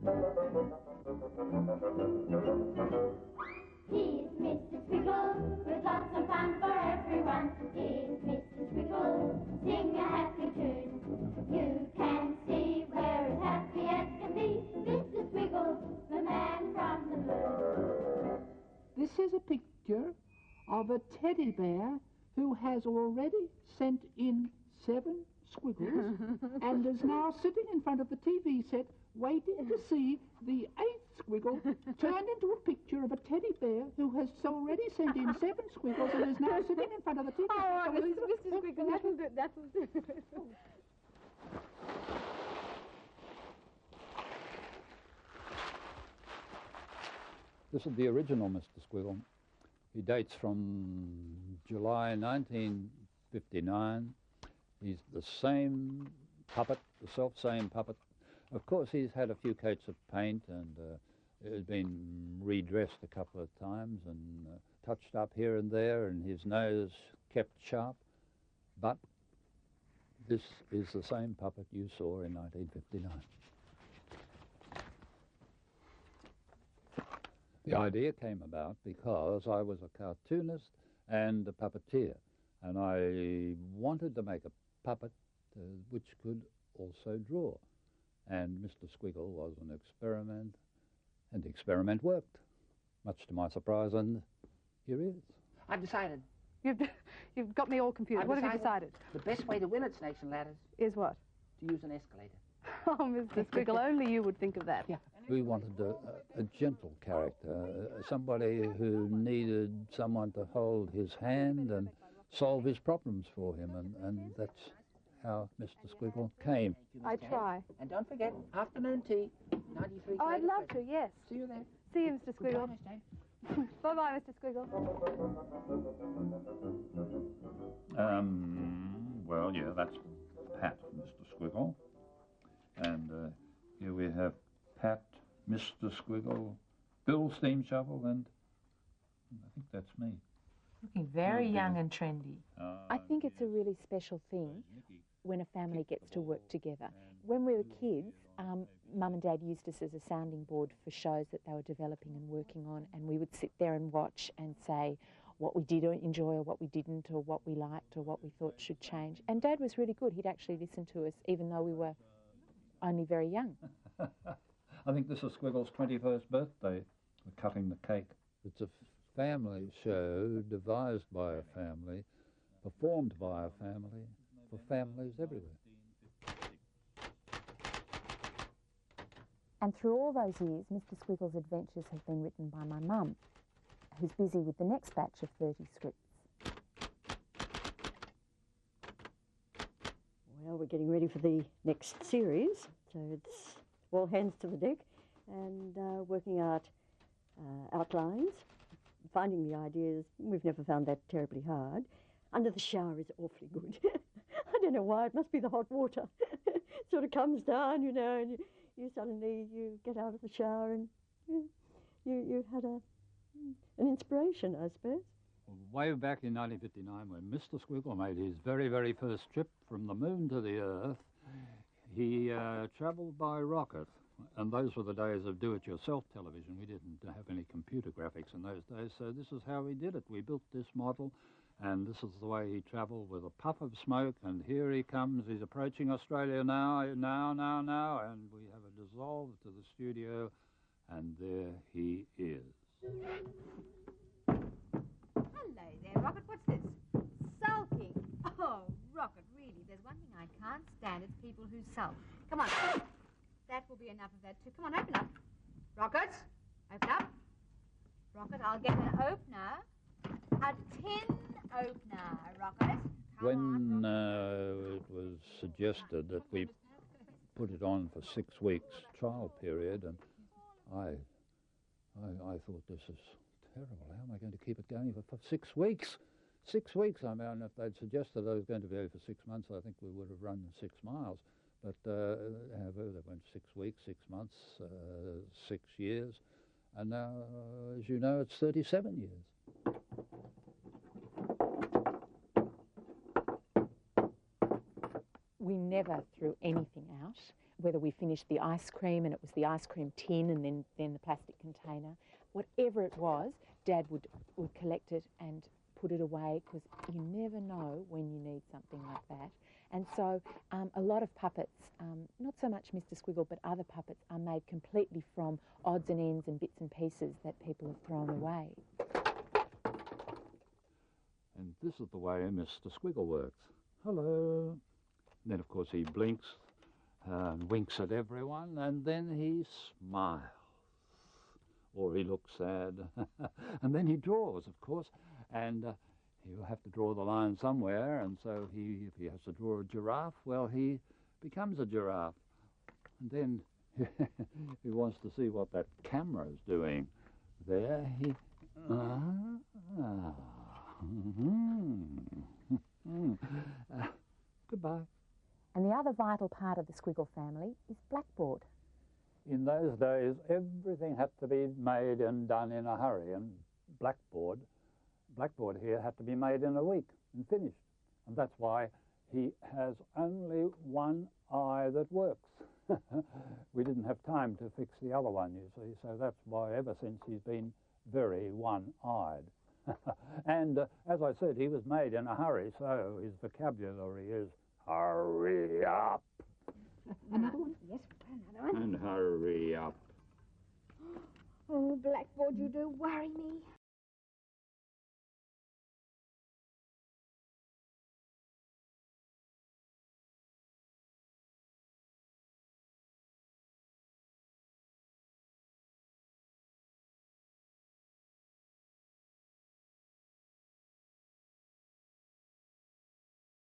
He's Mr Squiggle, with lots of fun for everyone. He's Mr Squiggle, sing a happy tune. You can see we're as happy as can be. Mr Squiggle, the man from the moon. This is a picture of a teddy bear who has already sent in 7 squiggles and is now sitting in front of the TV set waiting to see the 8th squiggle turned into a picture of a teddy bear who has already sent in 7 squiggles and is now sitting in front of the TV set. Oh, Mr Squiggle, that'll do. This is the original Mr Squiggle. He dates from July 1959. He's the same puppet, the self-same puppet. Of course, he's had a few coats of paint and has been redressed a couple of times and touched up here and there, and his nose kept sharp. But this is the same puppet you saw in 1959. The idea came about because I was a cartoonist and a puppeteer, and I wanted to make a puppet which could also draw. And Mr Squiggle was an experiment, and the experiment worked, much to my surprise, and here he is. I've decided. You've got me all confused. What have you decided? The best way to win at Snakes and Ladders is what? To use an escalator. Oh, Mr Squiggle, only you would think of that. Yeah. We wanted a gentle character, somebody who needed someone to hold his hand and solve his problems for him, and that's how Mr Squiggle came. I try. And don't forget, afternoon tea, 93. Oh, I'd love to, yes. See you there. See you, Mr Squiggle. Bye-bye, Mr Squiggle. Well, yeah, that's Pat, Mr Squiggle. And here we have Pat, Mr Squiggle, Bill Steam Shovel, and I think that's me. Looking very young and trendy. I think it's a really special thing when a family gets to work together. When we were kids, Mum and Dad used us as a sounding board for shows that they were developing and working on, and we would sit there and watch and say what we did enjoy or what we didn't, or what we liked or what we thought should change. And Dad was really good. He'd actually listen to us even though we were only very young. I think this is Squiggle's 21st birthday. We're cutting the cake. It's a family show devised by a family, performed by a family, for families everywhere. And through all those years, Mr Squiggle's adventures have been written by my mum, who's busy with the next batch of 30 scripts. Well, we're getting ready for the next series, so it's all hands to the deck and working out outlines, finding the ideas. We've never found that terribly hard. Under the shower is awfully good. I don't know why, it must be the hot water. It sort of comes down, you know, and you suddenly get out of the shower and you had an inspiration, I suppose. Way back in 1959, when Mr Squiggle made his very, very first trip from the moon to the Earth, he travelled by rocket. And those were the days of do-it-yourself television. We didn't have any computer graphics in those days, so this is how we did it. We built this model, and this is the way he travelled, with a puff of smoke, and here he comes. He's approaching Australia now, and we have a dissolve to the studio, and there he is. Hello there, Rocket. What's this? Sulking. Oh, Rocket, really, there's one thing I can't stand. It's people who sulk. Come on. That will be enough of that, too. Come on, open up. Rocket, open up. Rocket, I'll get an opener. A tin opener, Rocket. When it was suggested that we put it on for 6 weeks trial period, and I thought, this is terrible. How am I going to keep it going for 6 weeks? 6 weeks, I mean, if they'd suggested I was going to be over for 6 months, I think we would have run 6 miles. But however, they went 6 weeks, 6 months, 6 years, and now, as you know, it's 37 years. We never threw anything out. whether we finished the ice cream and it was the ice cream tin and then the plastic container. Whatever it was, Dad would collect it and put it away, because you never know when you need something like that. And so a lot of puppets, not so much Mr Squiggle, but other puppets, are made completely from odds and ends and bits and pieces that people have thrown away. And this is the way Mr Squiggle works. Hello. And then, of course, he blinks and winks at everyone, and then he smiles. Or he looks sad. And then he draws, of course, and he'll have to draw the line somewhere, and so if he has to draw a giraffe, well, he becomes a giraffe. And then he wants to see what that camera's doing. There he... Goodbye. And the other vital part of the Squiggle family is BlackBoard. In those days, everything had to be made and done in a hurry, and BlackBoard here had to be made in a week and finished. And that's why he has only one eye that works. We didn't have time to fix the other one, you see, so that's why ever since he's been very one-eyed. And as I said, he was made in a hurry, so his vocabulary is hurry up. Another one? Yes, another one. And hurry up. Oh, BlackBoard, you do worry me.